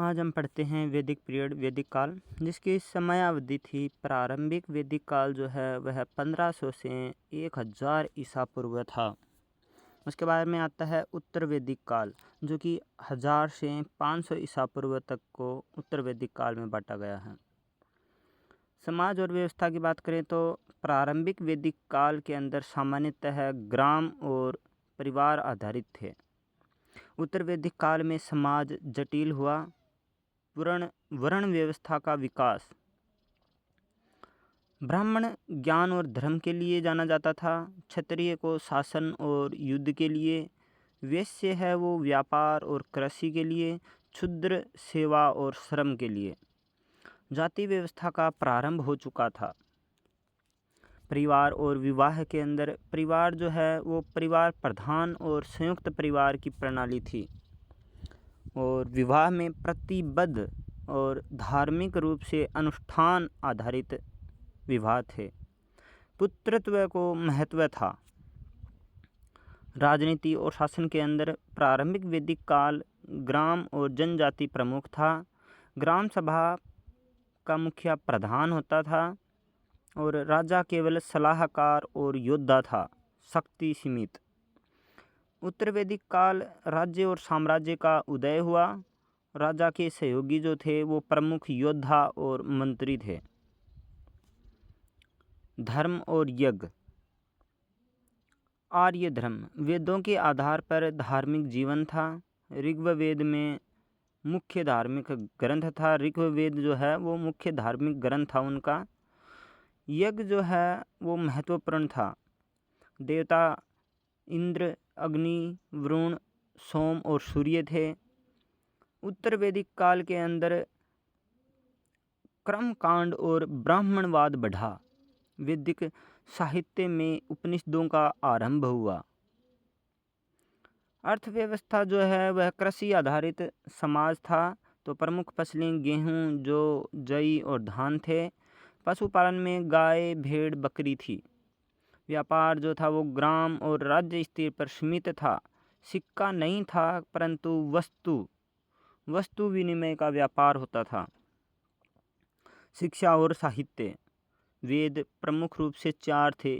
आज हम पढ़ते हैं वैदिक पीरियड, वैदिक काल, जिसकी समयावधि थी। प्रारंभिक वैदिक काल जो है वह 1500 से 1000 ईसा पूर्व था। उसके बाद में आता है उत्तर वैदिक काल, जो कि 1000 से 500 ईसा पूर्व तक को उत्तर वैदिक काल में बांटा गया है। समाज और व्यवस्था की बात करें तो प्रारंभिक वैदिक काल के अंदर सामान्यतः ग्राम और परिवार आधारित थे। उत्तर वैदिक काल में समाज जटिल हुआ। वर्ण व्यवस्था का विकास। ब्राह्मण ज्ञान और धर्म के लिए जाना जाता था। क्षत्रिय को शासन और युद्ध के लिए। वैश्य है वो व्यापार और कृषि के लिए। क्षुद्र सेवा और श्रम के लिए। जाति व्यवस्था का प्रारंभ हो चुका था। परिवार और विवाह के अंदर परिवार जो है वो परिवार प्रधान और संयुक्त परिवार की प्रणाली थी, और विवाह में प्रतिबद्ध और धार्मिक रूप से अनुष्ठान आधारित विवाह थे। पुत्रत्व को महत्व था। राजनीति और शासन के अंदर प्रारंभिक वैदिक काल ग्राम और जनजाति प्रमुख था। ग्राम सभा का मुखिया प्रधान होता था और राजा केवल सलाहकार और योद्धा था, शक्ति सीमित। उत्तर वैदिक काल राज्य और साम्राज्य का उदय हुआ। राजा के सहयोगी जो थे वो प्रमुख योद्धा और मंत्री थे। धर्म और यज्ञ। आर्य धर्म वेदों के आधार पर धार्मिक जीवन था। ऋग्वेद में मुख्य धार्मिक ग्रंथ था। ऋग्वेद जो है वो मुख्य धार्मिक ग्रंथ था उनका। यज्ञ जो है वो महत्वपूर्ण था। देवता इंद्र, अग्नि, वरुण, सोम और सूर्य थे। उत्तर वैदिक काल के अंदर कर्मकांड और ब्राह्मणवाद बढ़ा। वैदिक साहित्य में उपनिषदों का आरंभ हुआ। अर्थव्यवस्था जो है वह कृषि आधारित समाज था। तो प्रमुख फसलें गेहूं, जौ, जई और धान थे। पशुपालन में गाय, भेड़, बकरी थी। व्यापार जो था वो ग्राम और राज्य स्तर पर सीमित था। सिक्का नहीं था, परंतु वस्तु विनिमय का व्यापार होता था। शिक्षा और साहित्य। वेद प्रमुख रूप से 4 थे: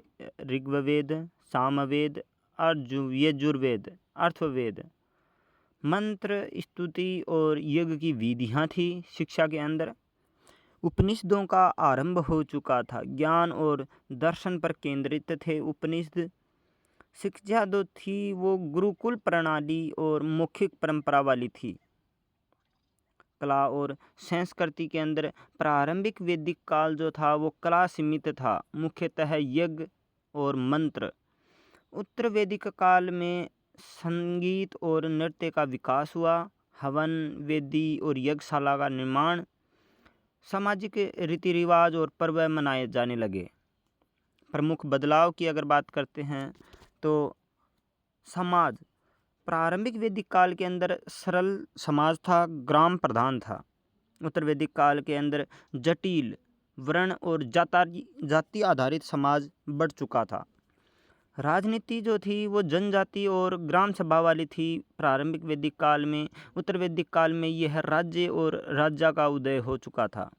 ऋग्वेद, सामवेद, यजुर्वेद, अथर्ववेद। मंत्र, स्तुति और यज्ञ की विधियां थी। शिक्षा के अंदर उपनिषदों का आरंभ हो चुका था। ज्ञान और दर्शन पर केंद्रित थे उपनिषद। शिक्षा जो थी वो गुरुकुल प्रणाली और मौखिक परंपरा वाली थी। कला और संस्कृति के अंदर प्रारंभिक वैदिक काल जो था वो कला सीमित था, मुख्यतः यज्ञ और मंत्र। उत्तर वैदिक काल में संगीत और नृत्य का विकास हुआ। हवन, वेदी और यज्ञशाला का निर्माण। सामाजिक रीति रिवाज और पर्व मनाए जाने लगे। प्रमुख बदलाव की अगर बात करते हैं तो समाज प्रारंभिक वैदिक काल के अंदर सरल समाज था, ग्राम प्रधान था। उत्तर वैदिक काल के अंदर जटिल वर्ण और जाति आधारित समाज बढ़ चुका था। राजनीति जो थी वो जनजाति और ग्राम सभा वाली थी प्रारंभिक वैदिक काल में। उत्तर वैदिक काल में यह राज्य और राजा का उदय हो चुका था।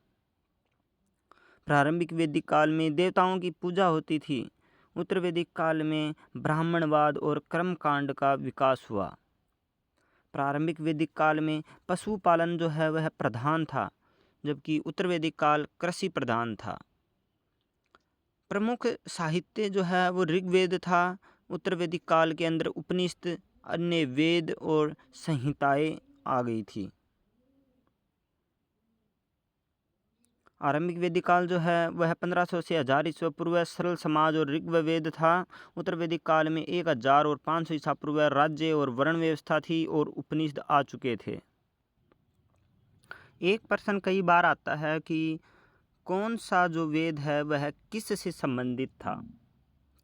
प्रारंभिक वैदिक काल में देवताओं की पूजा होती थी। उत्तर वैदिक काल में ब्राह्मणवाद और कर्मकांड का विकास हुआ। प्रारंभिक वैदिक काल में पशुपालन जो है वह प्रधान था, जबकि उत्तर वैदिक काल कृषि प्रधान था। प्रमुख साहित्य जो है वो ऋग्वेद था। उत्तर वैदिक काल के अंदर उपनिषद, अन्य वेद और संहिताएं आ गई थी। आरंभिक वैदिक काल जो है वह 1500 से 1000 ईसा पूर्व सरल समाज और ऋग्वेद था। उत्तर वैदिक काल में 1000 और 500 ईसा पूर्व राज्य और वर्ण व्यवस्था थी और उपनिषद आ चुके थे। एक प्रश्न कई बार आता है कि कौन सा जो वेद है वह किस से संबंधित था।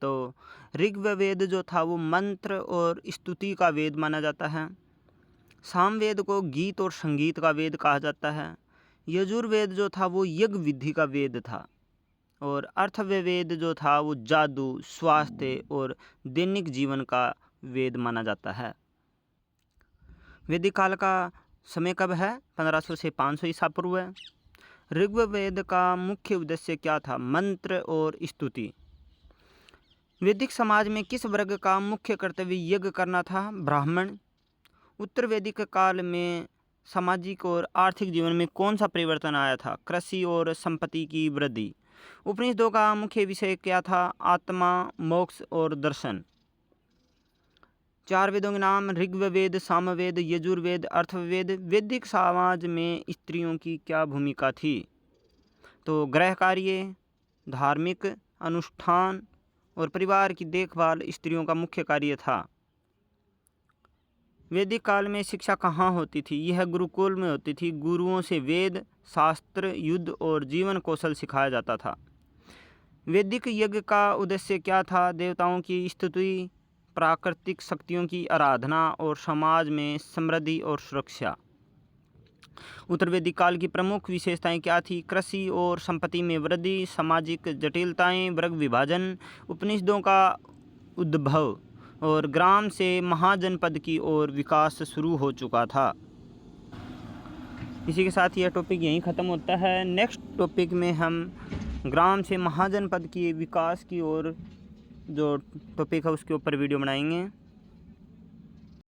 तो ऋग्वेद जो था वो मंत्र और स्तुति का वेद माना जाता है। सामवेद को गीत और संगीत का वेद कहा जाता है। यजुर्वेद जो था वो यज्ञ विधि का वेद था। और अथर्ववेद जो था वो जादू, स्वास्थ्य और दैनिक जीवन का वेद माना जाता है। वैदिक काल का समय कब है? 1500 से 500 ईसा पूर्व है। ऋग्वेद का मुख्य उद्देश्य क्या था? मंत्र और स्तुति। वैदिक समाज में किस वर्ग का मुख्य कर्तव्य यज्ञ करना था? ब्राह्मण। उत्तर वैदिक काल में सामाजिक और आर्थिक जीवन में कौन सा परिवर्तन आया था? कृषि और संपत्ति की वृद्धि। उपनिषदों का मुख्य विषय क्या था? आत्मा, मोक्ष और दर्शन। 4 वेदों के नाम: ऋग्वेद, सामवेद, यजुर्वेद, अथर्ववेद। वैदिक समाज में स्त्रियों की क्या भूमिका थी? तो गृह कार्य, धार्मिक अनुष्ठान और परिवार की देखभाल स्त्रियों का मुख्य कार्य था। वैदिक काल में शिक्षा कहाँ होती थी? यह गुरुकुल में होती थी। गुरुओं से वेद, शास्त्र, युद्ध और जीवन कौशल सिखाया जाता था। वैदिक यज्ञ का उद्देश्य क्या था? देवताओं की स्तुति, प्राकृतिक शक्तियों की आराधना और समाज में समृद्धि और सुरक्षा। उत्तर वैदिक काल की प्रमुख विशेषताएं क्या थी? कृषि और संपत्ति में वृद्धि, सामाजिक जटिलताएं, वर्ग विभाजन, उपनिषदों का उद्भव और ग्राम से महाजनपद की ओर विकास शुरू हो चुका था। इसी के साथ यह टॉपिक यहीं ख़त्म होता है। नेक्स्ट टॉपिक में हम ग्राम से महाजनपद की विकास की ओर जो टॉपिक है उसके ऊपर वीडियो बनाएंगे।